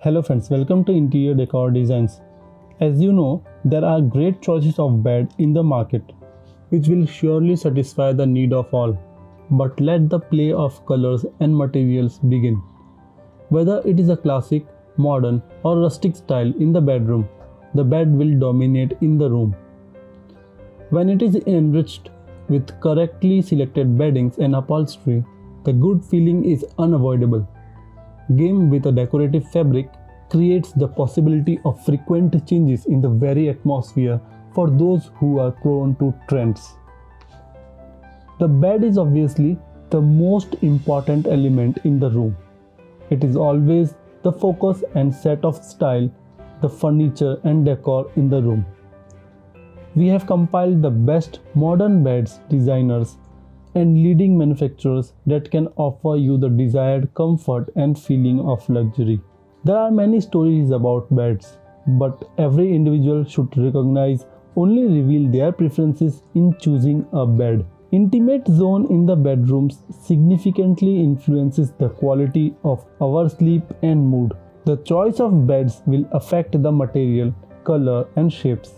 Hello friends, welcome to Interior Decor Designs. As you know, there are great choices of bed in the market, which will surely satisfy the need of all. But let the play of colors and materials begin. Whether it is a classic, modern or rustic style in the bedroom, the bed will dominate in the room. When it is enriched with correctly selected beddings and upholstery, the good feeling is unavoidable. Game with a decorative fabric creates the possibility of frequent changes in the very atmosphere for those who are prone to trends. The bed is obviously the most important element in the room. It is always the focus and set of style, the furniture and decor in the room. We have compiled the best modern beds designers and leading manufacturers that can offer you the desired comfort and feeling of luxury. There are many stories about beds, but every individual should recognize only reveal their preferences in choosing a bed. Intimate zone in the bedrooms significantly influences the quality of our sleep and mood. The choice of beds will affect the material, color and shapes.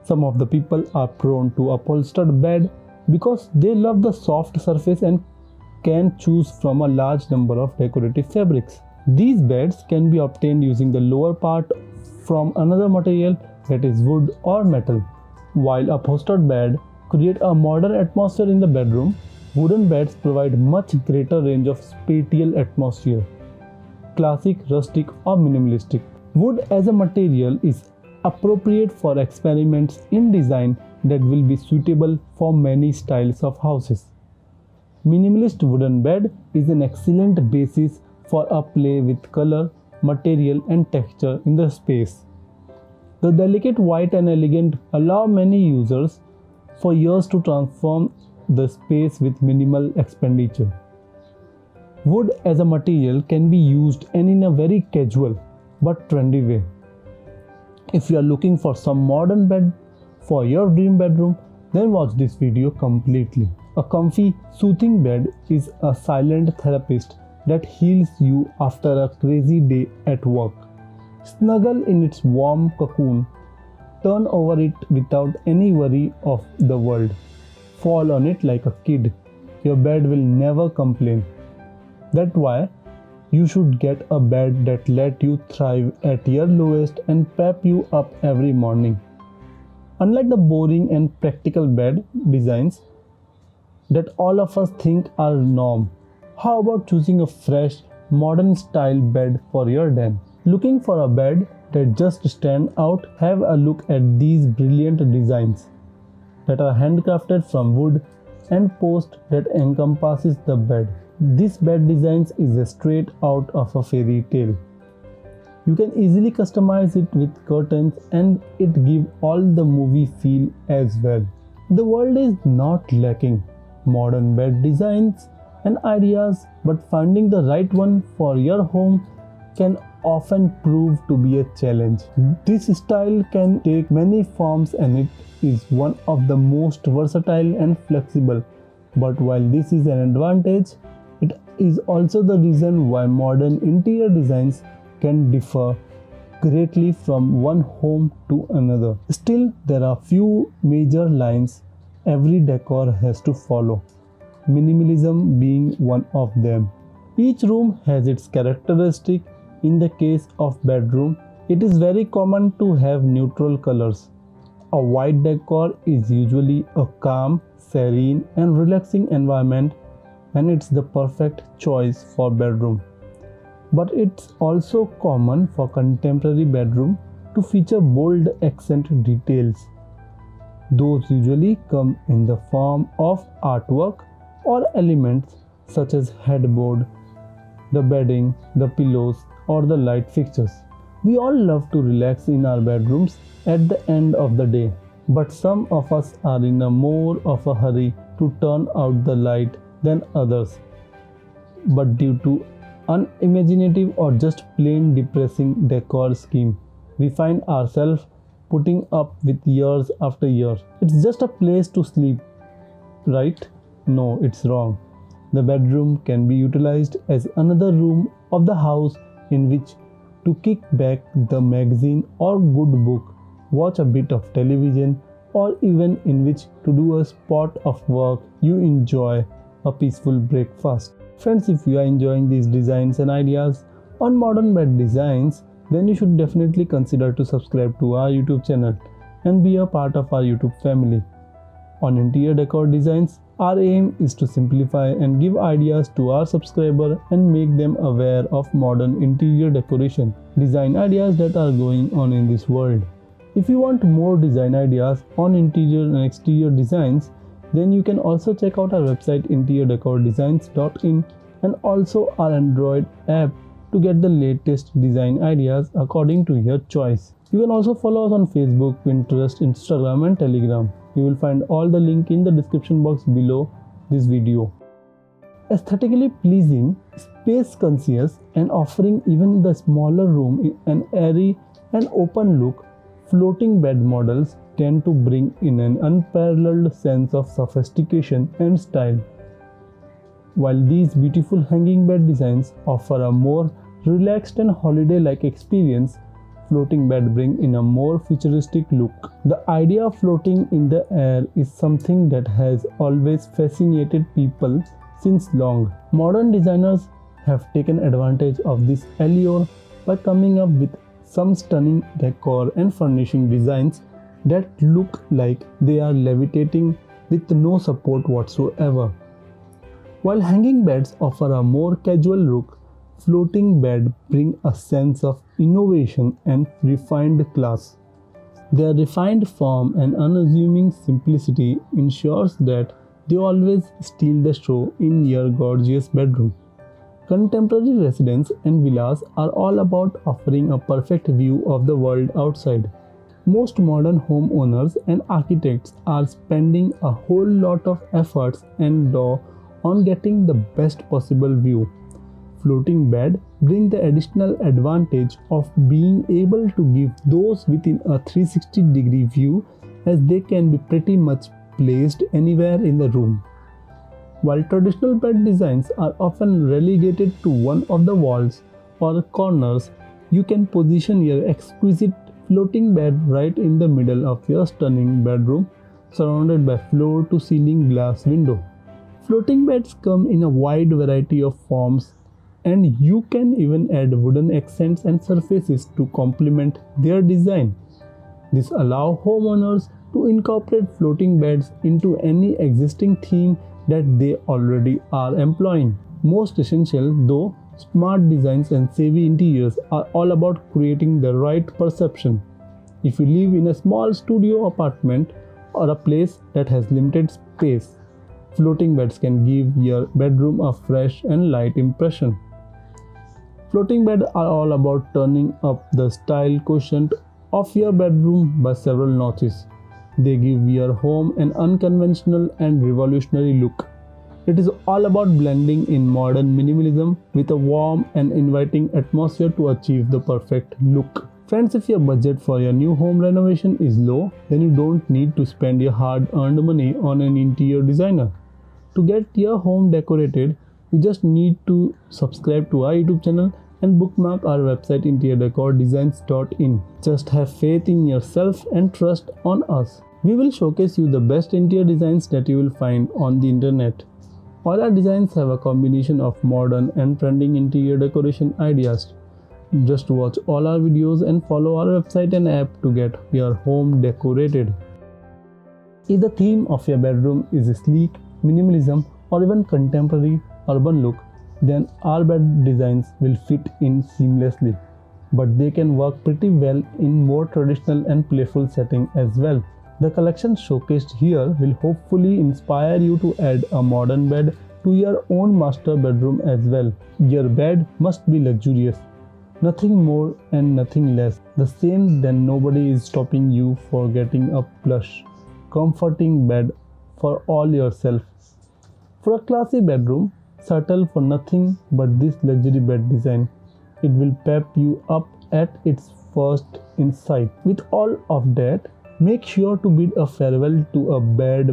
Some of the people are prone to upholstered bed because they love the soft surface and can choose from a large number of decorative fabrics. These beds can be obtained using the lower part from another material, that is wood or metal. While upholstered bed create a modern atmosphere in the bedroom, wooden beds provide much greater range of spatial atmosphere, classic, rustic or minimalistic. Wood as a material is appropriate for experiments in design that will be suitable for many styles of houses. Minimalist wooden bed is an excellent basis for a play with color, material and texture in the space. The delicate white and elegant allow many users for years to transform the space with minimal expenditure. Wood as a material can be used and in a very casual but trendy way. If you are looking for some modern bed for your dream bedroom, then watch this video completely. A comfy, soothing bed is a silent therapist that heals you after a crazy day at work. Snuggle in its warm cocoon, turn over it without any worry of the world. Fall on it like a kid. Your bed will never complain. That's why you should get a bed that let you thrive at your lowest and pep you up every morning. Unlike the boring and practical bed designs that all of us think are norm, how about choosing a fresh, modern style bed for your den? Looking for a bed that just stand out? Have a look at these brilliant designs that are handcrafted from wood and post that encompasses the bed. This bed designs is straight out of a fairy tale. You can easily customize it with curtains and it gives all the movie feel as well. The world is not lacking modern bed designs and ideas, but finding the right one for your home can often prove to be a challenge. This style can take many forms and it is one of the most versatile and flexible. But while this is an advantage, it is also the reason why modern interior designs can differ greatly from one home to another. Still, there are few major lines every decor has to follow, minimalism being one of them. Each room has its characteristic. In the case of bedroom, it is very common to have neutral colors. A white decor is usually a calm, serene and relaxing environment, and it's the perfect choice for bedroom. But it's also common for contemporary bedroom to feature bold accent details. Those usually come in the form of artwork or elements such as headboard, the bedding, the pillows or the light fixtures. We all love to relax in our bedrooms at the end of the day, but some of us are in a more of a hurry to turn out the light than others. But due to unimaginative or just plain depressing decor scheme, we find ourselves putting up with years after years. It's just a place to sleep, right? No, it's wrong. The bedroom can be utilized as another room of the house in which to kick back the magazine or good book, watch a bit of television, or even in which to do a spot of work you enjoy, a peaceful breakfast. Friends, if you are enjoying these designs and ideas on modern bed designs, then you should definitely consider to subscribe to our YouTube channel and be a part of our YouTube family. On interior decor designs, our aim is to simplify and give ideas to our subscriber and make them aware of modern interior decoration design ideas that are going on in this world. If you want more design ideas on interior and exterior designs, then you can also check out our website interiordecordesigns.in and also our Android app to get the latest design ideas according to your choice. You can also follow us on Facebook, Pinterest, Instagram and Telegram. You will find all the link in the description box below this video. Aesthetically pleasing, space conscious and offering even the smaller room an airy and open look, floating bed models tend to bring in an unparalleled sense of sophistication and style. While these beautiful hanging bed designs offer a more relaxed and holiday-like experience, floating bed bring in a more futuristic look. The idea of floating in the air is something that has always fascinated people since long. Modern designers have taken advantage of this allure by coming up with some stunning decor and furnishing designs that look like they are levitating with no support whatsoever. While hanging beds offer a more casual look, floating beds bring a sense of innovation and refined class. Their refined form and unassuming simplicity ensures that they always steal the show in your gorgeous bedroom. Contemporary residences and villas are all about offering a perfect view of the world outside. Most modern homeowners and architects are spending a whole lot of efforts and dough on getting the best possible view. Floating bed bring the additional advantage of being able to give those within a 360-degree view, as they can be pretty much placed anywhere in the room. While traditional bed designs are often relegated to one of the walls or corners, you can position your exquisite floating bed right in the middle of your stunning bedroom, surrounded by floor-to-ceiling glass window. Floating beds come in a wide variety of forms, and you can even add wooden accents and surfaces to complement their design. This allows homeowners to incorporate floating beds into any existing theme that they already are employing. Most essential, though, smart designs and savvy interiors are all about creating the right perception. If you live in a small studio apartment or a place that has limited space, floating beds can give your bedroom a fresh and light impression. Floating beds are all about turning up the style quotient of your bedroom by several notches. They give your home an unconventional and revolutionary look. It is all about blending in modern minimalism with a warm and inviting atmosphere to achieve the perfect look. Friends, if your budget for your new home renovation is low, then you don't need to spend your hard-earned money on an interior designer. To get your home decorated, you just need to subscribe to our YouTube channel and bookmark our website interiordecordesigns.in. Just have faith in yourself and trust on us. We will showcase you the best interior designs that you will find on the internet. All our designs have a combination of modern and trending interior decoration ideas. Just watch all our videos and follow our website and app to get your home decorated. If the theme of your bedroom is sleek, minimalism, or even contemporary urban look, then our bed designs will fit in seamlessly. But they can work pretty well in more traditional and playful setting as well. The collection showcased here will hopefully inspire you to add a modern bed to your own master bedroom as well. Your bed must be luxurious, nothing more and nothing less. The same, then nobody is stopping you for getting a plush, comforting bed for all yourself. For a classy bedroom, settle for nothing but this luxury bed design. It will pep you up at its first insight. With all of that, make sure to bid a farewell to a bed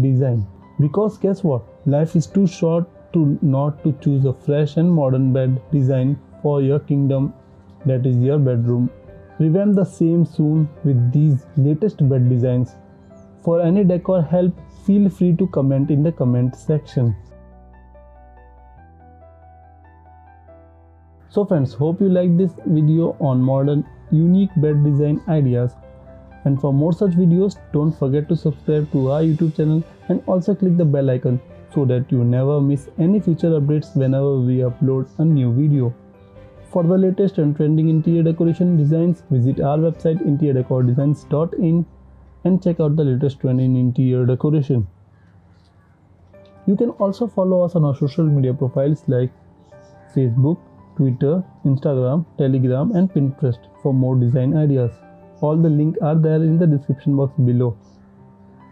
design. Because guess what? Life is too short to not to choose a fresh and modern bed design for your kingdom, that is your bedroom. Revamp the same soon with these latest bed designs. For any decor help, feel free to comment in the comment section. So friends, hope you like this video on modern unique bed design ideas. And for more such videos, don't forget to subscribe to our YouTube channel and also click the bell icon so that you never miss any future updates whenever we upload a new video. For the latest and trending interior decoration designs, visit our website interiordecordesigns.in and check out the latest trend in interior decoration. You can also follow us on our social media profiles like Facebook, Twitter, Instagram, Telegram and Pinterest for more design ideas. All the links are there in the description box below.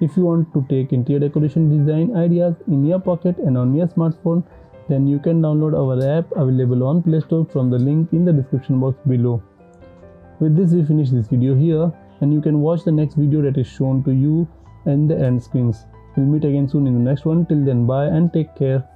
If you want to take interior decoration design ideas in your pocket and on your smartphone, then you can download our app available on Play Store from the link in the description box below. With this, we finish this video here, and you can watch the next video that is shown to you in the end screens. We'll meet again soon in the next one. Till then, bye and take care.